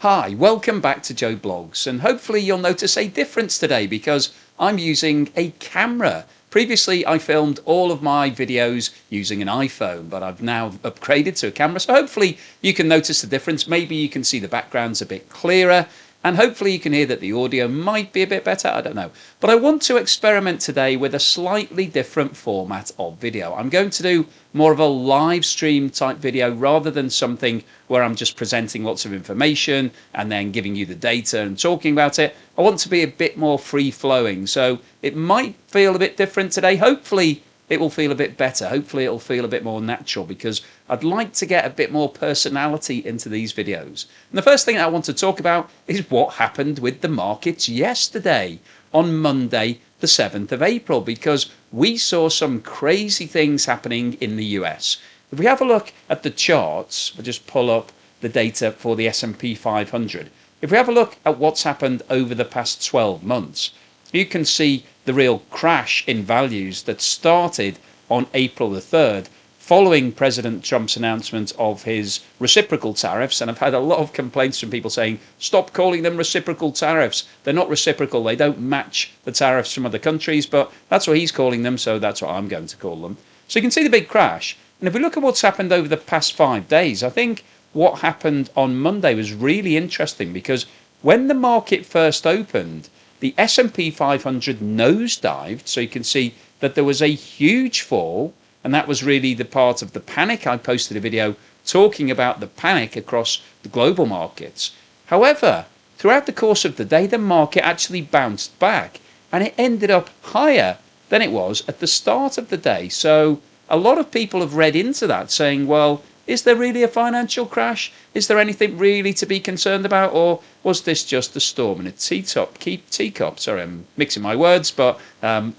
Hi, welcome back to Joe Blogs, and hopefully you'll notice a difference today because I'm using a camera. Previously I filmed all of my videos using an iPhone, but I've now upgraded to a camera, so hopefully you can notice the difference. Maybe you can see the backgrounds a bit clearer, and hopefully you can hear that the audio might be a bit better, I don't know. But I want to experiment today with a slightly different format of video. I'm going to do more of a live stream type video rather than something where I'm just presenting lots of information and then giving you the data and talking about it. I want to be a bit more free flowing, so it might feel a bit different today. Hopefully it will feel a bit better. Hopefully it'll feel a bit more natural because I'd like to get a bit more personality into these videos. And the first thing I want to talk about is what happened with the markets yesterday on Monday, the 7th of April, because we saw some crazy things happening in the US. If we have a look at the charts, we'll just pull up the data for the S&P 500. If we have a look at what's happened over the past 12 months, you can see the real crash in values that started on April the 3rd following President Trump's announcement of his reciprocal tariffs. And I've had a lot of complaints from people saying, stop calling them reciprocal tariffs. They're not reciprocal. They don't match the tariffs from other countries, but that's what he's calling them, so that's what I'm going to call them. So you can see the big crash. And if we look at what's happened over the past 5 days, I think what happened on Monday was really interesting because when the market first opened, the S&P 500 nosedived, so you can see that there was a huge fall, and that was really the part of the panic. I posted a video talking about the panic across the global markets. However, throughout the course of the day, the market actually bounced back, and it ended up higher than it was at the start of the day. So a lot of people have read into that saying, well, is there really a financial crash? Is there anything really to be concerned about? Or was this just a storm in a teacup? Sorry, I'm mixing my words, but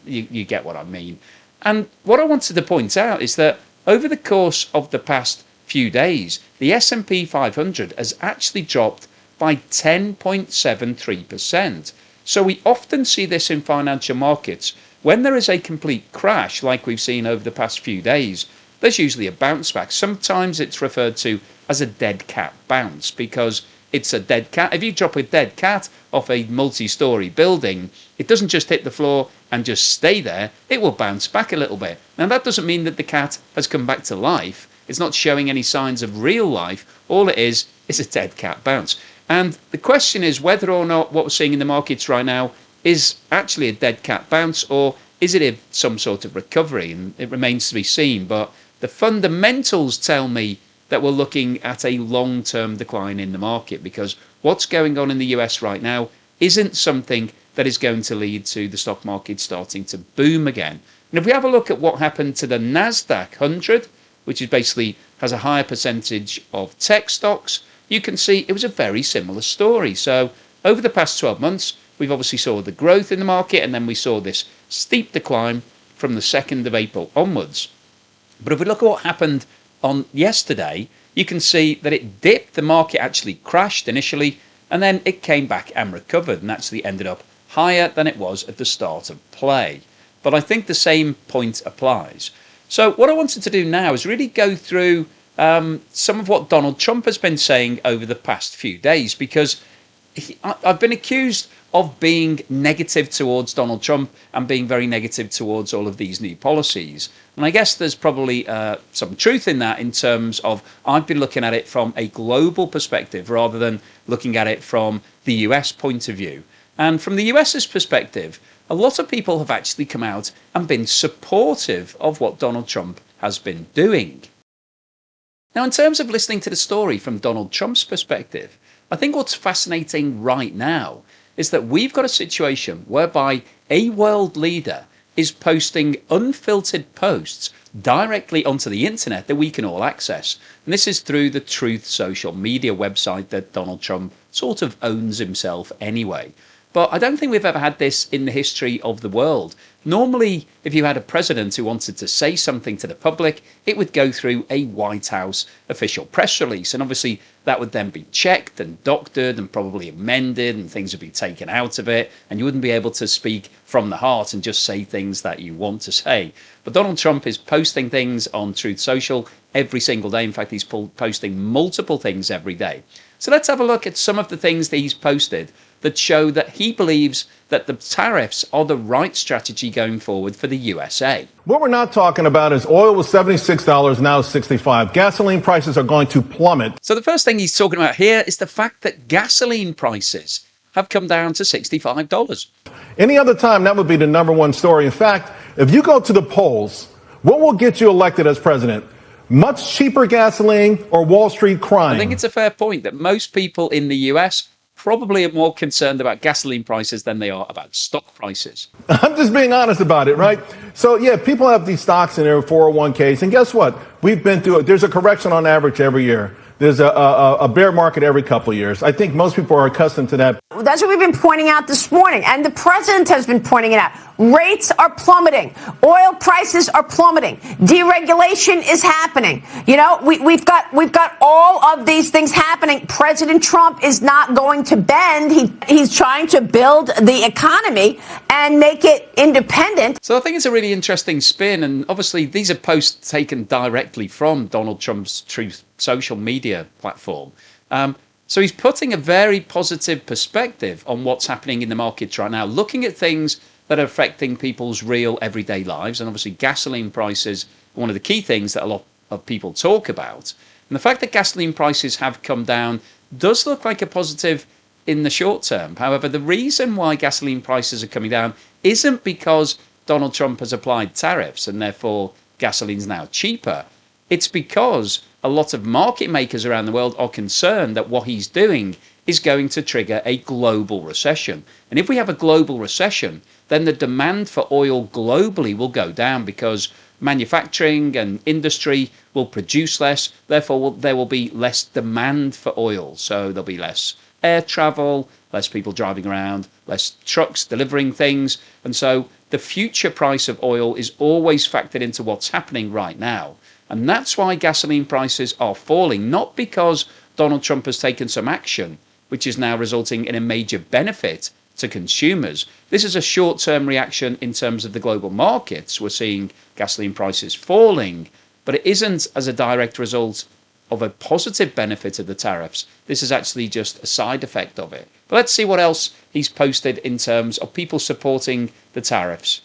you get what I mean. And what I wanted to point out is that over the course of the past few days, the S&P 500 has actually dropped by 10.73%. So we often see this in financial markets. When there is a complete crash, like we've seen over the past few days, there's usually a bounce back. Sometimes it's referred to as a dead cat bounce because it's a dead cat. If you drop a dead cat off a multi-story building, it doesn't just hit the floor and just stay there. It will bounce back a little bit. Now, that doesn't mean that the cat has come back to life. It's not showing any signs of real life. All it is a dead cat bounce. And the question is whether or not what we're seeing in the markets right now is actually a dead cat bounce, or is it some sort of recovery? And it remains to be seen. But the fundamentals tell me that we're looking at a long-term decline in the market because what's going on in the US right now isn't something that is going to lead to the stock market starting to boom again. And if we have a look at what happened to the NASDAQ 100, which is basically has a higher percentage of tech stocks, you can see it was a very similar story. So over the past 12 months, we've obviously saw the growth in the market, and then we saw this steep decline from the 2nd of April onwards. But if we look at what happened on yesterday, you can see that it dipped. The market actually crashed initially, and then it came back and recovered and actually ended up higher than it was at the start of play. But I think the same point applies. So what I wanted to do now is really go through some of what Donald Trump has been saying over the past few days, because I've been accused of being negative towards Donald Trump and being very negative towards all of these new policies. And I guess there's probably some truth in that, in terms of I've been looking at it from a global perspective rather than looking at it from the US point of view. And from the US's perspective, a lot of people have actually come out and been supportive of what Donald Trump has been doing. Now, in terms of listening to the story from Donald Trump's perspective, I think what's fascinating right now is that we've got a situation whereby a world leader is posting unfiltered posts directly onto the internet that we can all access. And this is through the Truth social media website that Donald Trump sort of owns himself anyway. But I don't think we've ever had this in the history of the world. Normally, if you had a president who wanted to say something to the public, it would go through a White House official press release. And obviously, that would then be checked and doctored and probably amended, and things would be taken out of it. And you wouldn't be able to speak from the heart and just say things that you want to say. But Donald Trump is posting things on Truth Social every single day. In fact, he's posting multiple things every day. So let's have a look at some of the things that he's posted that show that he believes that the tariffs are the right strategy going forward for the USA. What we're not talking about is oil was $76, now it's $65. Gasoline prices are going to plummet. So the first thing he's talking about here is the fact that gasoline prices have come down to $65. Any other time, that would be the number one story. In fact, if you go to the polls, what will get you elected as president? Much cheaper gasoline or Wall Street crime? I think it's a fair point that most people in the US probably are more concerned about gasoline prices than they are about stock prices. I'm just being honest about it, right? So, yeah, people have these stocks in their 401ks. And guess what? We've been through it. There's a correction on average every year. There's a bear market every couple of years. I think most people are accustomed to that. That's what we've been pointing out this morning, and the president has been pointing it out. Rates are plummeting. Oil prices are plummeting. Deregulation is happening. You know, we've got all of these things happening. President Trump is not going to bend. He's trying to build the economy and make it independent. So I think it's a really interesting spin, and obviously these are posts taken directly from Donald Trump's Truth social media platform. So he's putting a very positive perspective on what's happening in the markets right now, looking at things that are affecting people's real everyday lives. And obviously gasoline prices are one of the key things that a lot of people talk about. And the fact that gasoline prices have come down does look like a positive in the short term. However, the reason why gasoline prices are coming down isn't because Donald Trump has applied tariffs and therefore gasoline's now cheaper. It's because a lot of market makers around the world are concerned that what he's doing is going to trigger a global recession. And if we have a global recession, then the demand for oil globally will go down because manufacturing and industry will produce less. Therefore, there will be less demand for oil. So there'll be less air travel, less people driving around, less trucks delivering things. And so the future price of oil is always factored into what's happening right now. And that's why gasoline prices are falling, not because Donald Trump has taken some action, which is now resulting in a major benefit to consumers. This is a short-term reaction in terms of the global markets. We're seeing gasoline prices falling, but it isn't as a direct result of a positive benefit of the tariffs. This is actually just a side effect of it. But let's see what else he's posted in terms of people supporting the tariffs.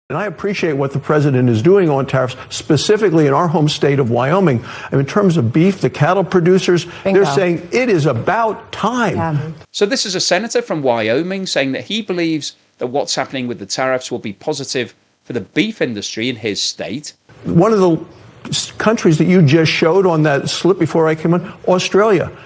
And I appreciate what the president is doing on tariffs, specifically in our home state of Wyoming. In terms of beef, the cattle producers, Bingo. They're saying it is about time. Yeah. So this is a senator from Wyoming saying that he believes that what's happening with the tariffs will be positive for the beef industry in his state. One of the countries that you just showed on that slip before I came on, Australia.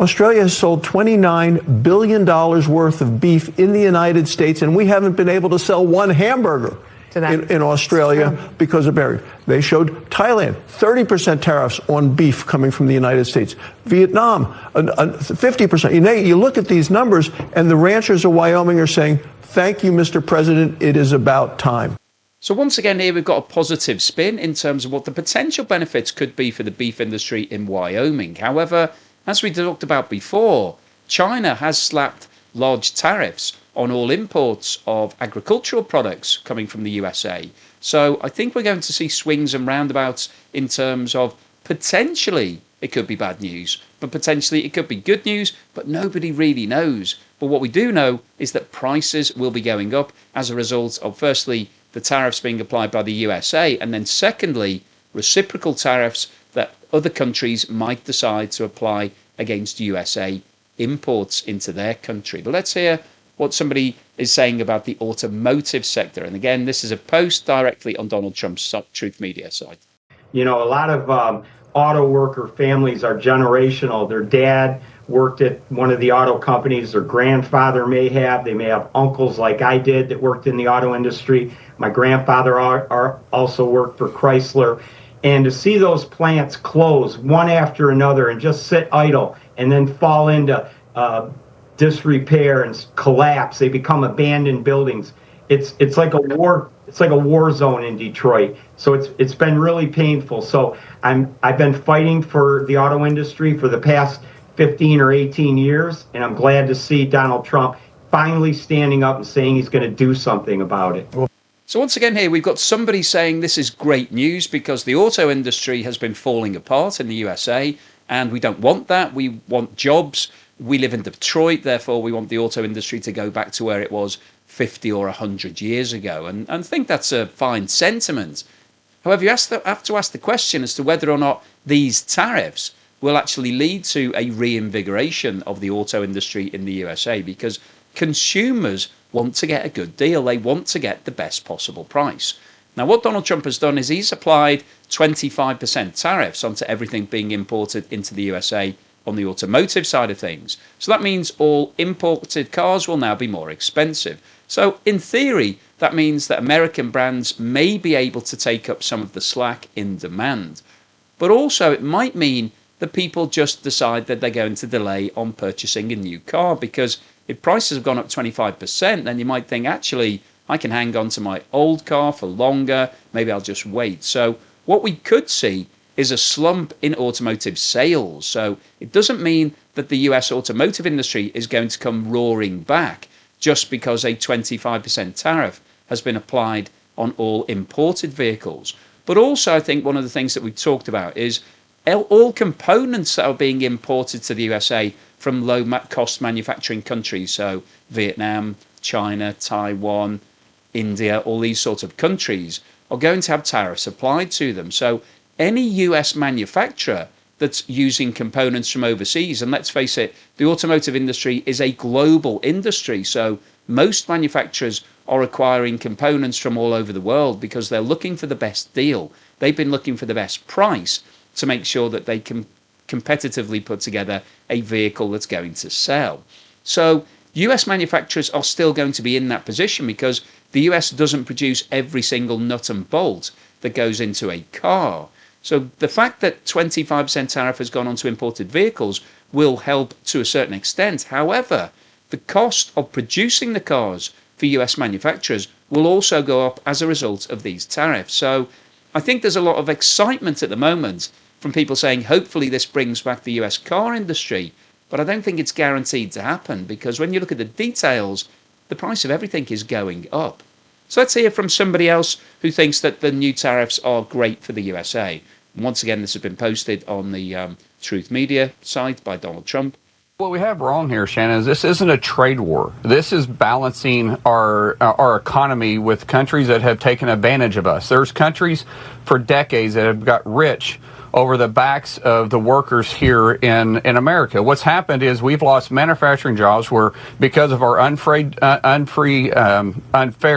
Australia has sold $29 billion worth of beef in the United States, and we haven't been able to sell one hamburger in Australia because of barriers. They showed Thailand, 30% tariffs on beef coming from the United States. Vietnam, 50%. You look at these numbers, and the ranchers of Wyoming are saying, thank you, Mr. President, it is about time. So once again here we've got a positive spin in terms of what the potential benefits could be for the beef industry in Wyoming. However, as we talked about before, China has slapped large tariffs on all imports of agricultural products coming from the USA. So I think we're going to see swings and roundabouts in terms of potentially it could be bad news, but potentially it could be good news, but nobody really knows. But what we do know is that prices will be going up as a result of, firstly, the tariffs being applied by the USA, and then secondly, reciprocal tariffs that other countries might decide to apply against USA imports into their country. But let's hear what somebody is saying about the automotive sector. And again, this is a post directly on Donald Trump's Truth Media site. You know, a lot of auto worker families are generational. Their dad worked at one of the auto companies. Their grandfather may have. They may have uncles like I did that worked in the auto industry. My grandfather also worked for Chrysler. And to see those plants close one after another and just sit idle and then fall into disrepair and collapse, they become abandoned buildings. It's like a war. It's like a war zone in Detroit. So it's been really painful. So I've been fighting for the auto industry for the past 15 or 18 years, and I'm glad to see Donald Trump finally standing up and saying he's going to do something about it. So once again here, we've got somebody saying this is great news because the auto industry has been falling apart in the USA. And we don't want that. We want jobs. We live in Detroit, therefore we want the auto industry to go back to where it was 50 or 100 years ago. And I think that's a fine sentiment. However, you have to ask the question as to whether or not these tariffs will actually lead to a reinvigoration of the auto industry in the USA, because consumers want to get a good deal. They want to get the best possible price. Now, what Donald Trump has done is he's applied 25% tariffs onto everything being imported into the USA on the automotive side of things. So that means all imported cars will now be more expensive. So in theory, that means that American brands may be able to take up some of the slack in demand. But also it might mean that people just decide that they're going to delay on purchasing a new car, because if prices have gone up 25%, then you might think, actually, I can hang on to my old car for longer. Maybe I'll just wait. So what we could see is a slump in automotive sales. So it doesn't mean that the US automotive industry is going to come roaring back just because a 25% tariff has been applied on all imported vehicles. But also, I think one of the things that we've talked about is all components that are being imported to the USA from low-cost manufacturing countries, so Vietnam, China, Taiwan, India, all these sorts of countries are going to have tariffs applied to them. So any US manufacturer that's using components from overseas, and let's face it, the automotive industry is a global industry, so most manufacturers are acquiring components from all over the world because they're looking for the best deal. They've been looking for the best price to make sure that they can competitively put together a vehicle that's going to sell. So US manufacturers are still going to be in that position because the US doesn't produce every single nut and bolt that goes into a car. So the fact that 25% tariff has gone onto imported vehicles will help to a certain extent. However, the cost of producing the cars for US manufacturers will also go up as a result of these tariffs. So I think there's a lot of excitement at the moment from people saying hopefully this brings back the US car industry, but I don't think it's guaranteed to happen, because when you look at the details, the price of everything is going up. So let's hear from somebody else who thinks that the new tariffs are great for the USA. And once again, this has been posted on the Truth Media site by Donald Trump. What we have wrong here, Shannon, is this isn't a trade war. This is balancing our economy with countries that have taken advantage of us. There's countries for decades that have got rich over the backs of the workers here in America. What's happened is we've lost manufacturing jobs where, because of our unfair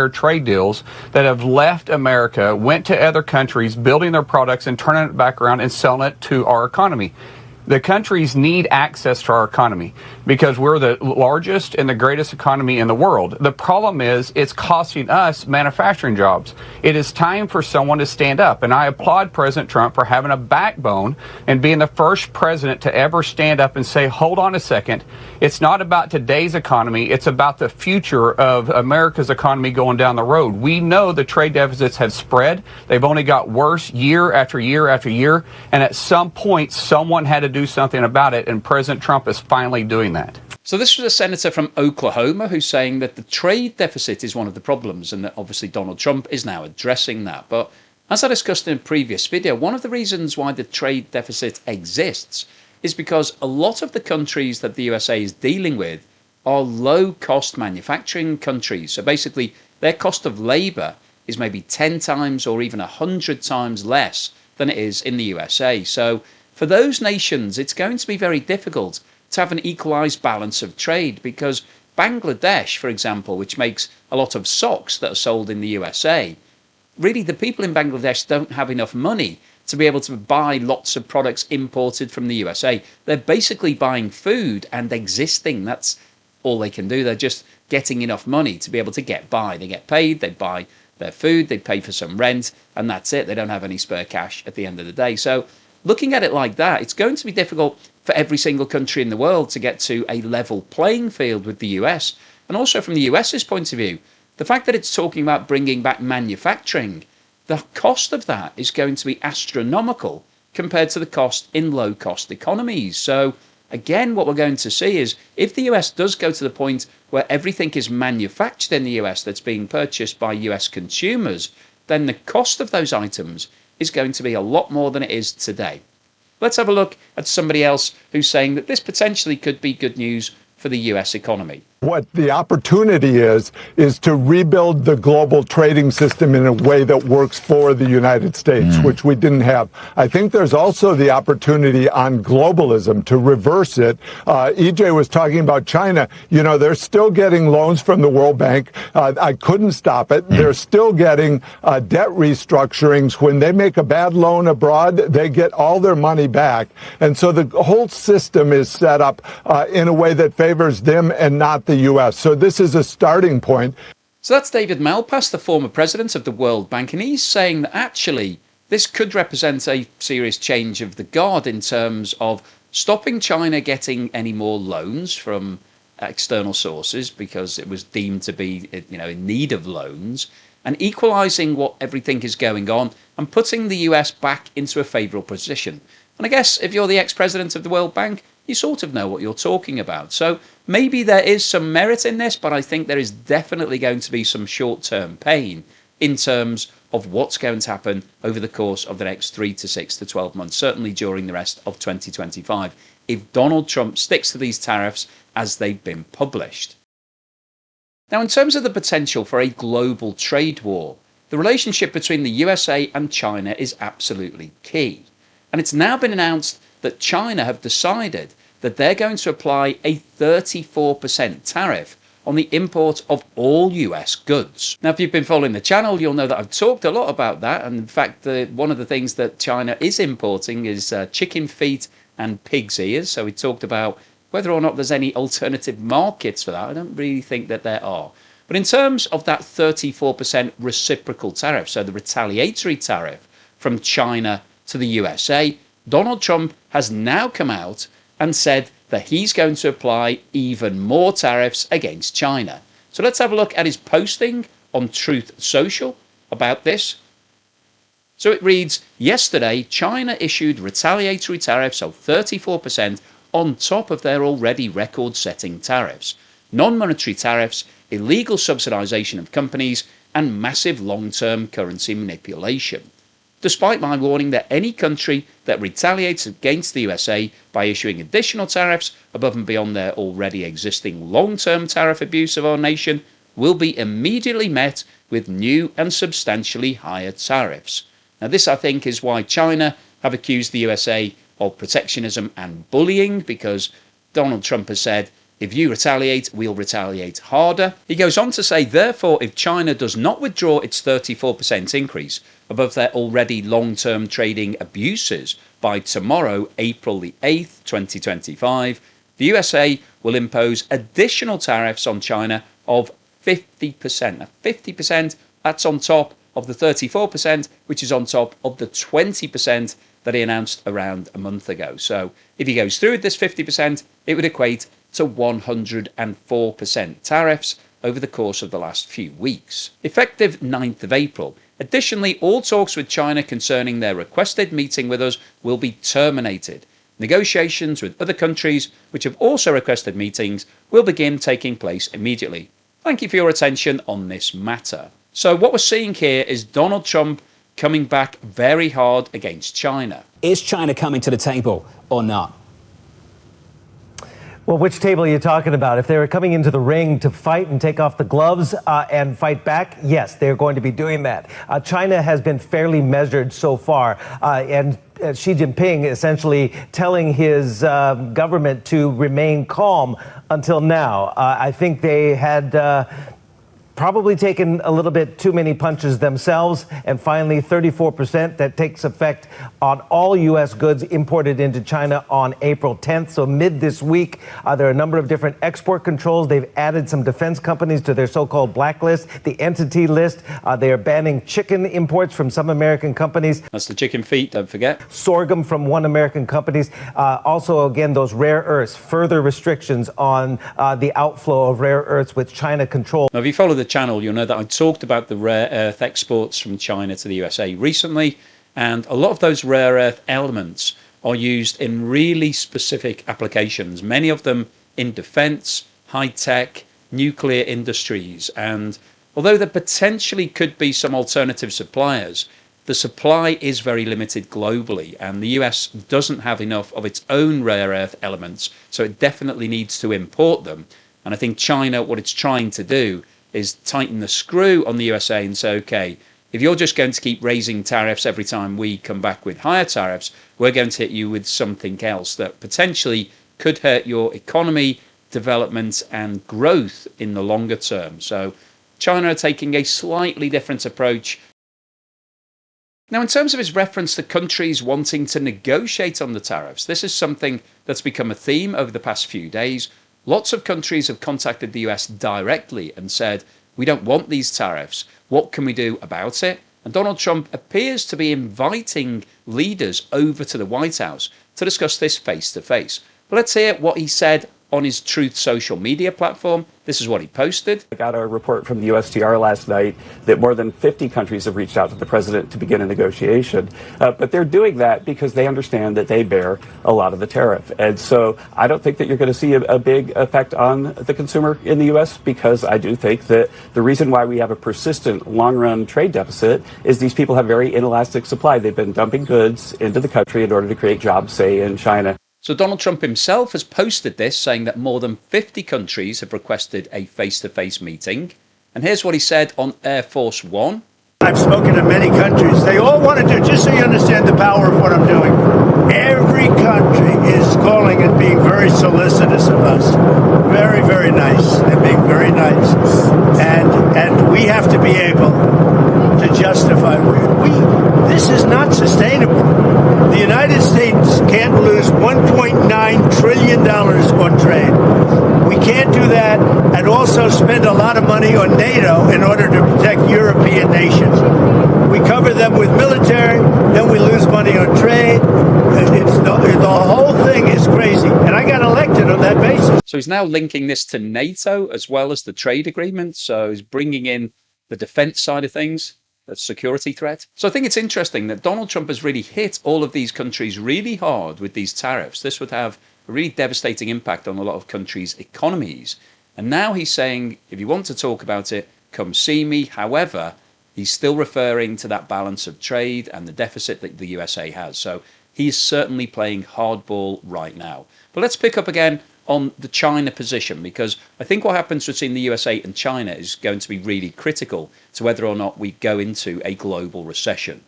trade deals that have left America, went to other countries, building their products and turning it back around and selling it to our economy. The countries need access to our economy because we're the largest and the greatest economy in the world. The problem is it's costing us manufacturing jobs. It is time for someone to stand up. And I applaud President Trump for having a backbone and being the first president to ever stand up and say, hold on a second. It's not about today's economy. It's about the future of America's economy going down the road. We know the trade deficits have spread. They've only got worse year after year after year. And at some point, someone had to do something about it. And President Trump is finally doing that. So this was a senator from Oklahoma who's saying that the trade deficit is one of the problems, and that obviously Donald Trump is now addressing that. But as I discussed in a previous video, one of the reasons why the trade deficit exists is because a lot of the countries that the USA is dealing with are low-cost manufacturing countries. So basically, their cost of labor is maybe 10 times or even 100 times less than it is in the USA. So for those nations, it's going to be very difficult to have an equalized balance of trade, because Bangladesh, for example, which makes a lot of socks that are sold in the USA, really the people in Bangladesh don't have enough money to be able to buy lots of products imported from the USA. They're basically buying food and existing. That's all they can do. They're just getting enough money to be able to get by. They get paid, they buy their food, they pay for some rent, and that's it. They don't have any spare cash at the end of the day. So looking at it like that, it's going to be difficult for every single country in the world to get to a level playing field with the US. And also from the US's point of view, the fact that it's talking about bringing back manufacturing, the cost of that is going to be astronomical compared to the cost in low-cost economies. So again, what we're going to see is if the US does go to the point where everything is manufactured in the US that's being purchased by US consumers, then the cost of those items is going to be a lot more than it is today. Let's have a look at somebody else who's saying that this potentially could be good news for the US economy. What the opportunity is to rebuild the global trading system in a way that works for the United States, which we didn't have. I think there's also the opportunity on globalism to reverse it. EJ was talking about China. You know, they're still getting loans from the World Bank. I couldn't stop it. They're still getting debt restructurings. When they make a bad loan abroad, they get all their money back. And so the whole system is set up in a way that favors them and not the U.S. So this is a starting point. So that's David Malpass, the former president of the World Bank, and he's saying that actually this could represent a serious change of the guard in terms of stopping China getting any more loans from external sources because it was deemed to be, in need of loans, and equalizing what everything is going on and putting the US back into a favorable position. And I guess if you're the ex-president of the World Bank, you sort of know what you're talking about. So maybe there is some merit in this, but I think there is definitely going to be some short-term pain in terms of what's going to happen over the course of the next 3 to 6 to 12 months, certainly during the rest of 2025, if Donald Trump sticks to these tariffs as they've been published. Now, in terms of the potential for a global trade war, the relationship between the USA and China is absolutely key. And it's now been announced that China have decided that they're going to apply a 34% tariff on the import of all US goods. Now, if you've been following the channel, you'll know that I've talked a lot about that. And in fact, one of the things that China is importing is chicken feet and pig's ears. So we talked about whether or not there's any alternative markets for that. I don't really think that there are. But in terms of that 34% reciprocal tariff, so the retaliatory tariff from China to the USA, Donald Trump has now come out and said that he's going to apply even more tariffs against China. So let's have a look at his posting on Truth Social about this. So it reads, yesterday, China issued retaliatory tariffs of 34% on top of their already record-setting tariffs, non-monetary tariffs, illegal subsidization of companies, and massive long-term currency manipulation. Despite my warning that any country that retaliates against the USA by issuing additional tariffs above and beyond their already existing long-term tariff abuse of our nation will be immediately met with new and substantially higher tariffs. Now, this, I think, is why China have accused the USA of protectionism and bullying, because Donald Trump has said, if you retaliate, we'll retaliate harder. He goes on to say, therefore, if China does not withdraw its 34% increase above their already long-term trading abuses by tomorrow, April the 8th, 2025, the USA will impose additional tariffs on China of 50%. Now, 50%, that's on top of the 34%, which is on top of the 20% that he announced around a month ago. So if he goes through with this 50%, it would equate to 104% tariffs over the course of the last few weeks, effective 9th of April. Additionally, all talks with China concerning their requested meeting with us will be terminated. Negotiations with other countries which have also requested meetings will begin taking place immediately. Thank you for your attention on this matter. So what we're seeing here is Donald Trump coming back very hard against China. Is China coming to the table or not? Well, which table are you talking about? If they were coming into the ring to fight and take off the gloves and fight back, yes, they're going to be doing that. China has been fairly measured so far, and Xi Jinping essentially telling his government to remain calm until now. I think they had probably taken a little bit too many punches themselves, and finally 34% that takes effect on all U.S. goods imported into China on April 10th. So mid this week, there are a number of different export controls. They've added some defense companies to their so-called blacklist, the entity list. They are banning chicken imports from some American companies. That's the chicken feet, don't forget. Sorghum from one American companies. Also, again, those rare earths, further restrictions on the outflow of rare earths which China controls. Now, if you follow the channel, you'll know that I talked about the rare earth exports from China to the USA recently, and a lot of those rare earth elements are used in really specific applications, many of them in defense, high-tech, nuclear industries. And although there potentially could be some alternative suppliers, the supply is very limited globally, and the US doesn't have enough of its own rare earth elements, so it definitely needs to import them. And I think China, what it's trying to do is tighten the screw on the USA and say, okay, if you're just going to keep raising tariffs every time we come back with higher tariffs, we're going to hit you with something else that potentially could hurt your economy, development, and growth in the longer term. So China are taking a slightly different approach. Now, in terms of his reference to countries wanting to negotiate on the tariffs, this is something that's become a theme over the past few days. Lots of countries have contacted the US directly and said, we don't want these tariffs. What can we do about it? And Donald Trump appears to be inviting leaders over to the White House to discuss this face to face. But let's hear what he said on his Truth social media platform. This is what he posted. I got a report from the USTR last night that more than 50 countries have reached out to the president to begin a negotiation. But they're doing that because they understand that they bear a lot of the tariff. And so I don't think that you're going to see a big effect on the consumer in the U.S. because I do think that the reason why we have a persistent long-run trade deficit is these people have very inelastic supply. They've been dumping goods into the country in order to create jobs, say, in China. So Donald Trump himself has posted this, saying that more than 50 countries have requested a face-to-face meeting. And here's what he said on Air Force One. I've spoken to many countries. They all want to do, just so you understand the power of what I'm doing, every country is calling and being very solicitous of us. Very, very nice. They're being very nice. And we have to be able to justify. This is not sustainable. The United States can't lose $1.9 trillion on trade. We can't do that and also spend a lot of money on NATO in order to protect European nations. We cover them with military, then we lose money on trade. The whole thing is crazy. And I got elected on that basis. So he's now linking this to NATO as well as the trade agreement. So he's bringing in the defense side of things, the security threat. So I think it's interesting that Donald Trump has really hit all of these countries really hard with these tariffs. This would have a really devastating impact on a lot of countries' economies. And now he's saying, if you want to talk about it, come see me. However, he's still referring to that balance of trade and the deficit that the USA has. So he's certainly playing hardball right now. But let's pick up again on the China position, because I think what happens between the USA and China is going to be really critical to whether or not we go into a global recession.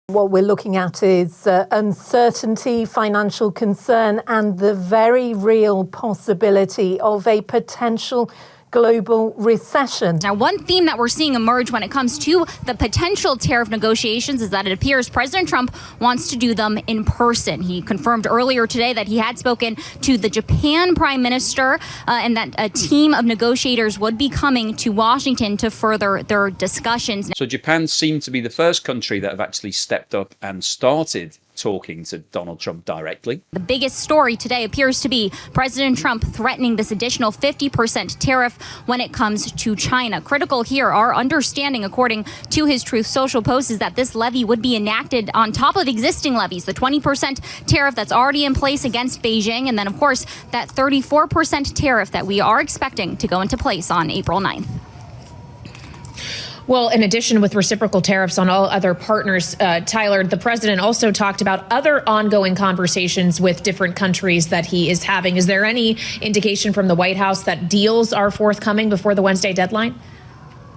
What we're looking at is uncertainty, financial concern, and the very real possibility of a potential global recession. Now, one theme that we're seeing emerge when it comes to the potential tariff negotiations is that it appears President Trump wants to do them in person. He confirmed earlier today that he had spoken to the Japan Prime Minister and that a team of negotiators would be coming to Washington to further their discussions. So Japan seemed to be the first country that have actually stepped up and started talking to Donald Trump directly. The biggest story today appears to be President Trump threatening this additional 50% tariff when it comes to China. Critical here, our understanding, according to his Truth Social post, is that this levy would be enacted on top of existing levies, the 20% tariff that's already in place against Beijing, and then, of course, that 34% tariff that we are expecting to go into place on April 9th. Well, in addition, with reciprocal tariffs on all other partners, Tyler, the president also talked about other ongoing conversations with different countries that he is having. Is there any indication from the White House that deals are forthcoming before the Wednesday deadline?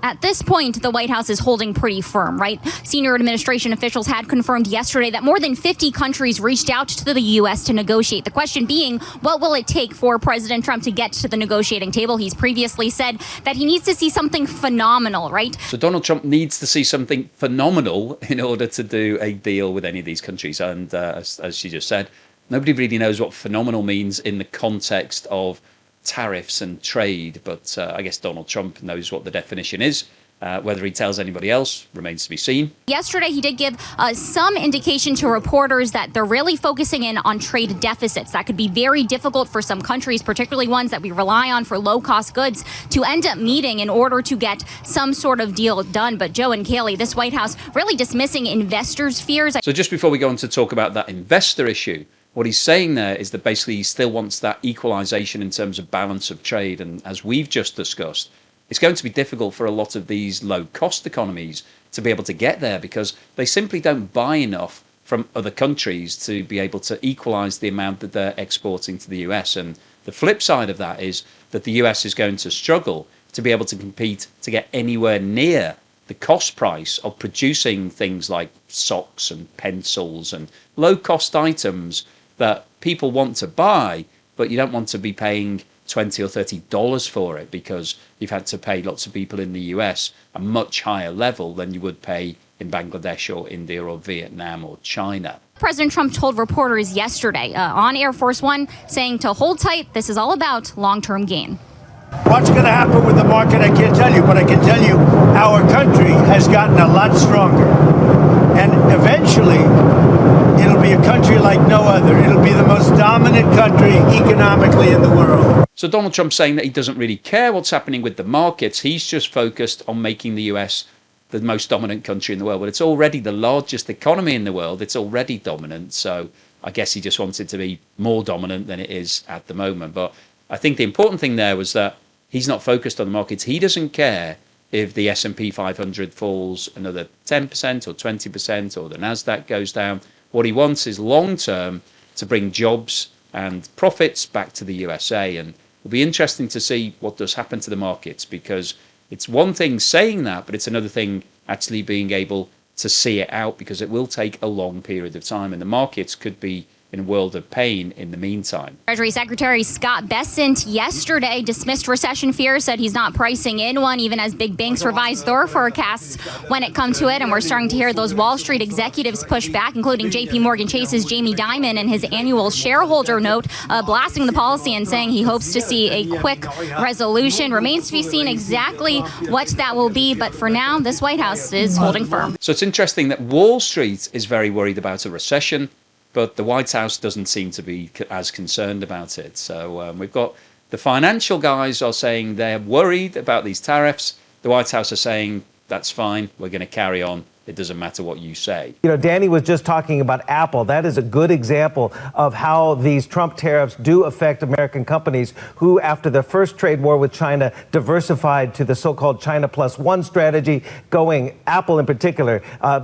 At this point, the White House is holding pretty firm, right? Senior administration officials had confirmed yesterday that more than 50 countries reached out to the U.S. to negotiate. The question being, what will it take for President Trump to get to the negotiating table? He's previously said that he needs to see something phenomenal, right? So Donald Trump needs to see something phenomenal in order to do a deal with any of these countries. And as she just said, nobody really knows what phenomenal means in the context of tariffs and trade, but I guess Donald Trump knows what the definition is. Whether he tells anybody else remains to be seen. Yesterday, he did give some indication to reporters that they're really focusing in on trade deficits. That could be very difficult for some countries, particularly ones that we rely on for low-cost goods, to end up meeting in order to get some sort of deal done. But Joe and Kaylee, this White House really dismissing investors' fears. So just before we go on to talk about that investor issue, what he's saying there is that basically he still wants that equalization in terms of balance of trade. And as we've just discussed, it's going to be difficult for a lot of these low-cost economies to be able to get there because they simply don't buy enough from other countries to be able to equalize the amount that they're exporting to the US. And the flip side of that is that the US is going to struggle to be able to compete to get anywhere near the cost price of producing things like socks and pencils and low-cost items that people want to buy, but you don't want to be paying $20 or $30 for it because you've had to pay lots of people in the US a much higher level than you would pay in Bangladesh or India or Vietnam or China. President Trump told reporters yesterday on Air Force One, saying to hold tight, this is all about long-term gain. What's going to happen with the market, I can't tell you, but I can tell you our country has gotten a lot stronger. And eventually, it'll be a country like no other. It'll be the most dominant country economically in the world. So Donald Trump's saying that he doesn't really care what's happening with the markets. He's just focused on making the US the most dominant country in the world. But it's already the largest economy in the world. It's already dominant. So I guess he just wants it to be more dominant than it is at the moment. But I think the important thing there was that he's not focused on the markets. He doesn't care if the S&P 500 falls another 10% or 20% or the NASDAQ goes down. What he wants is long-term to bring jobs and profits back to the USA. And it'll be interesting to see what does happen to the markets, because it's one thing saying that, but it's another thing actually being able to see it out, because it will take a long period of time and the markets could be in a world of pain in the meantime. Treasury Secretary Scott Bessent yesterday dismissed recession fears, said he's not pricing in one, even as big banks revised their forecasts when it comes to it. And we're starting to hear those Wall Street executives push back, including JP Morgan Chase's Jamie Dimon in his annual shareholder note, blasting the policy and saying he hopes to see a quick resolution. Remains to be seen exactly what that will be. But for now, this White House is holding firm. So it's interesting that Wall Street is very worried about a recession, but the White House doesn't seem to be as concerned about it. So we've got the financial guys are saying they're worried about these tariffs. The White House are saying, that's fine, we're going to carry on. It doesn't matter what you say. You know, Danny was just talking about Apple. That is a good example of how these Trump tariffs do affect American companies who, after the first trade war with China, diversified to the so-called China Plus One strategy, going, Apple in particular,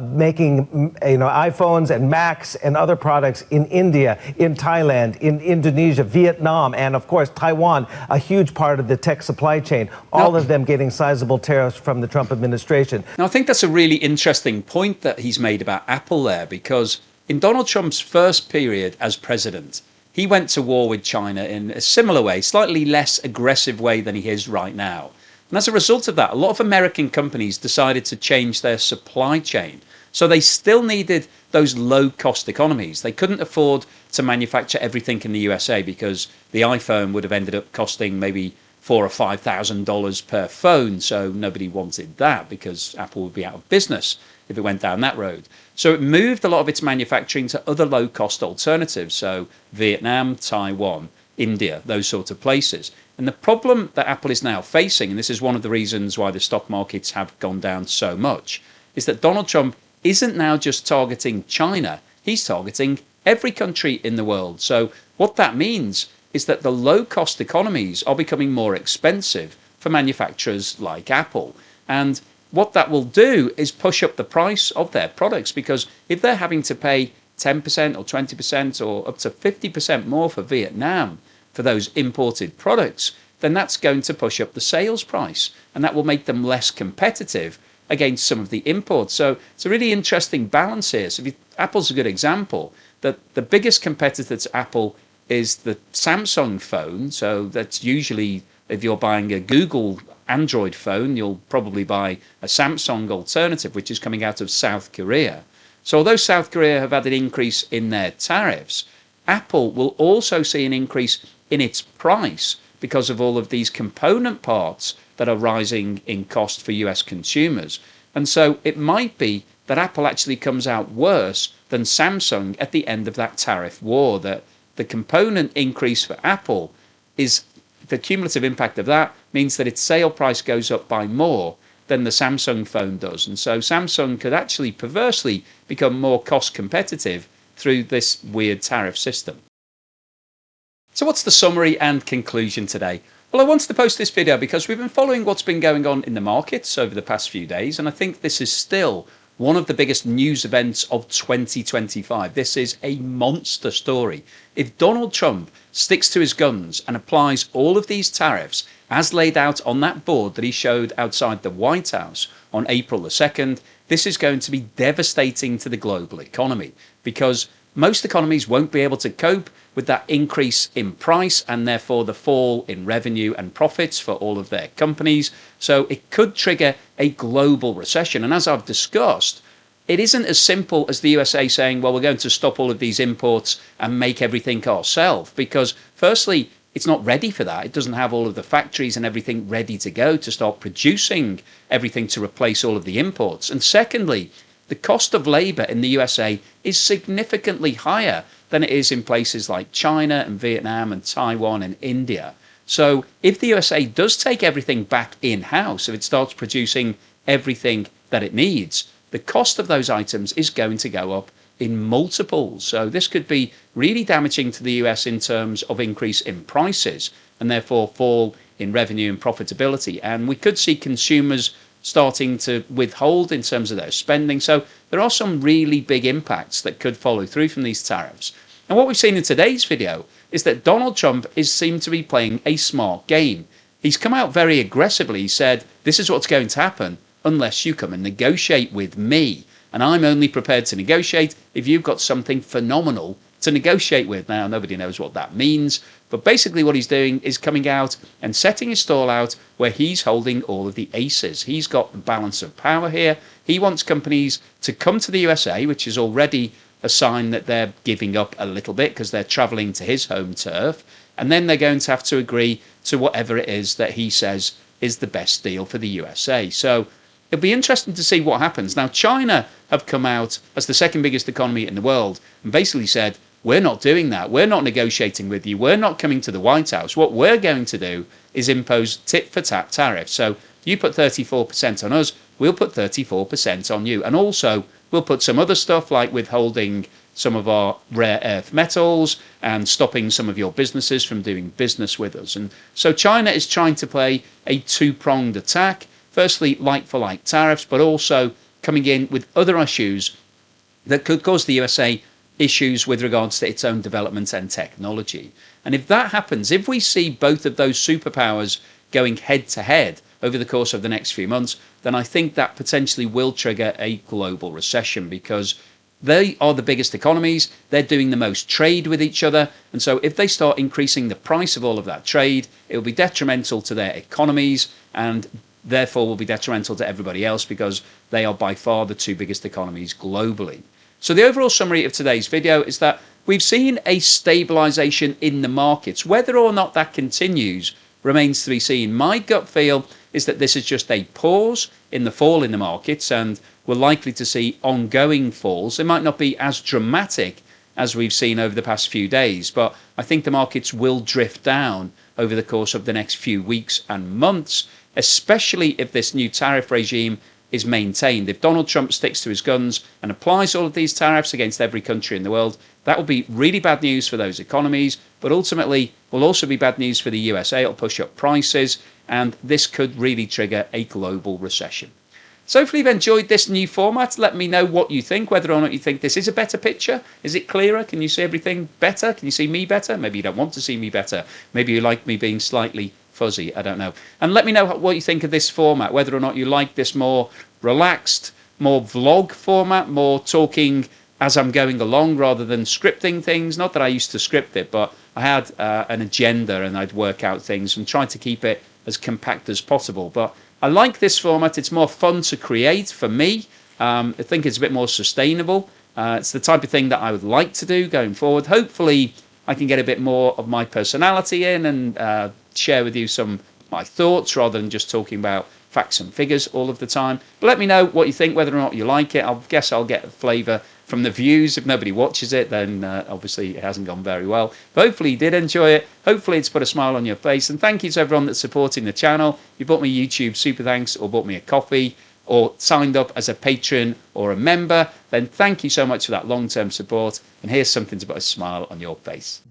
making iPhones and Macs and other products in India, in Thailand, in Indonesia, Vietnam, and of course Taiwan, a huge part of the tech supply chain, all of them getting sizable tariffs from the Trump administration. Now, I think that's a really interesting point that he's made about Apple there, because in Donald Trump's first period as president, he went to war with China in a similar way, slightly less aggressive way than he is right now. And as a result of that, a lot of American companies decided to change their supply chain. So they still needed those low-cost economies. They couldn't afford to manufacture everything in the USA because the iPhone would have ended up costing maybe $4,000 or $5,000 per phone. So nobody wanted that because Apple would be out of business if it went down that road. So it moved a lot of its manufacturing to other low-cost alternatives. So Vietnam, Taiwan, India, those sorts of places. And the problem that Apple is now facing, and this is one of the reasons why the stock markets have gone down so much, is that Donald Trump isn't now just targeting China. He's targeting every country in the world. So what that means is that the low-cost economies are becoming more expensive for manufacturers like Apple. And what that will do is push up the price of their products, because if they're having to pay 10% or 20% or up to 50% more for Vietnam for those imported products, then that's going to push up the sales price, and that will make them less competitive against some of the imports. So it's a really interesting balance here. So Apple's a good example, that the biggest competitor to Apple is the Samsung phone. So that's usually, if you're buying a Google Android phone, you'll probably buy a Samsung alternative, which is coming out of South Korea. So although South Korea have had an increase in their tariffs, Apple will also see an increase in its price because of all of these component parts that are rising in cost for US consumers. And so it might be that Apple actually comes out worse than Samsung at the end of that tariff war, that the component increase for Apple is the cumulative impact of that means that its sale price goes up by more than the Samsung phone does. And so Samsung could actually perversely become more cost competitive through this weird tariff system. So what's the summary and conclusion today? Well, I wanted to post this video because we've been following what's been going on in the markets over the past few days, and I think this is still one of the biggest news events of 2025. This is a monster story. If Donald Trump sticks to his guns and applies all of these tariffs as laid out on that board that he showed outside the White House on April the 2nd, this is going to be devastating to the global economy because most economies won't be able to cope with that increase in price and therefore the fall in revenue and profits for all of their companies. So it could trigger a global recession. And as I've discussed, it isn't as simple as the USA saying, well, we're going to stop all of these imports and make everything ourselves, because firstly, it's not ready for that. It doesn't have all of the factories and everything ready to go to start producing everything to replace all of the imports. And secondly, the cost of labor in the USA is significantly higher than it is in places like China and Vietnam and Taiwan and India. So if the USA does take everything back in-house, if it starts producing everything that it needs, the cost of those items is going to go up in multiples. So this could be really damaging to the US in terms of increase in prices and therefore fall in revenue and profitability. And we could see consumers starting to withhold in terms of their spending. So there are some really big impacts that could follow through from these tariffs. And what we've seen in today's video is that Donald Trump seemed to be playing a smart game. He's come out very aggressively. He said, this is what's going to happen unless you come and negotiate with me. And I'm only prepared to negotiate if you've got something phenomenal to negotiate with. Now, nobody knows what that means, but basically what he's doing is coming out and setting his stall out where he's holding all of the aces. He's got the balance of power here. He wants companies to come to the USA, which is already a sign that they're giving up a little bit because they're traveling to his home turf. And then they're going to have to agree to whatever it is that he says is the best deal for the USA. So it'll be interesting to see what happens. Now, China have come out as the second biggest economy in the world and basically said, we're not doing that. We're not negotiating with you. We're not coming to the White House. What we're going to do is impose tit-for-tat tariffs. So you put 34% on us, we'll put 34% on you. And also, we'll put some other stuff like withholding some of our rare earth metals and stopping some of your businesses from doing business with us. And so China is trying to play a two-pronged attack. Firstly, like-for-like tariffs, but also coming in with other issues that could cause the USA issues with regards to its own development and technology. And if that happens, if we see both of those superpowers going head-to-head over the course of the next few months, then I think that potentially will trigger a global recession because they are the biggest economies, they're doing the most trade with each other, and so if they start increasing the price of all of that trade, it will be detrimental to their economies and therefore will be detrimental to everybody else because they are by far the two biggest economies globally. So the overall summary of today's video is that we've seen a stabilization in the markets. Whether or not that continues remains to be seen. My gut feel is that this is just a pause in the fall in the markets and we're likely to see ongoing falls. They might not be as dramatic as we've seen over the past few days, but I think the markets will drift down over the course of the next few weeks and months, especially if this new tariff regime is maintained. If Donald Trump sticks to his guns and applies all of these tariffs against every country in the world, that will be really bad news for those economies, but ultimately will also be bad news for the USA. It'll push up prices, and this could really trigger a global recession. So hopefully you've enjoyed this new format. Let me know what you think, whether or not you think this is a better picture. Is it clearer? Can you see everything better? Can you see me better? Maybe you don't want to see me better. Maybe you like me being slightly fuzzy, I don't know. And let me know what you think of this format, whether or not you like this more relaxed, more vlog format, more talking as I'm going along rather than scripting things. Not that I used to script it, but I had an agenda and I'd work out things and try to keep it as compact as possible. But I like this format. It's more fun to create for me. I think it's a bit more sustainable. It's the type of thing that I would like to do going forward. Hopefully I can get a bit more of my personality in and share with you some of my thoughts rather than just talking about facts and figures all of the time. But let me know what you think, whether or not you like it. I guess I'll get a flavour from the views. If nobody watches it, then obviously it hasn't gone very well. But hopefully you did enjoy it. Hopefully it's put a smile on your face. And thank you to everyone that's supporting the channel. You bought me YouTube super thanks or bought me a coffee or signed up as a patron or a member, then thank you so much for that long-term support. And here's something to put a smile on your face.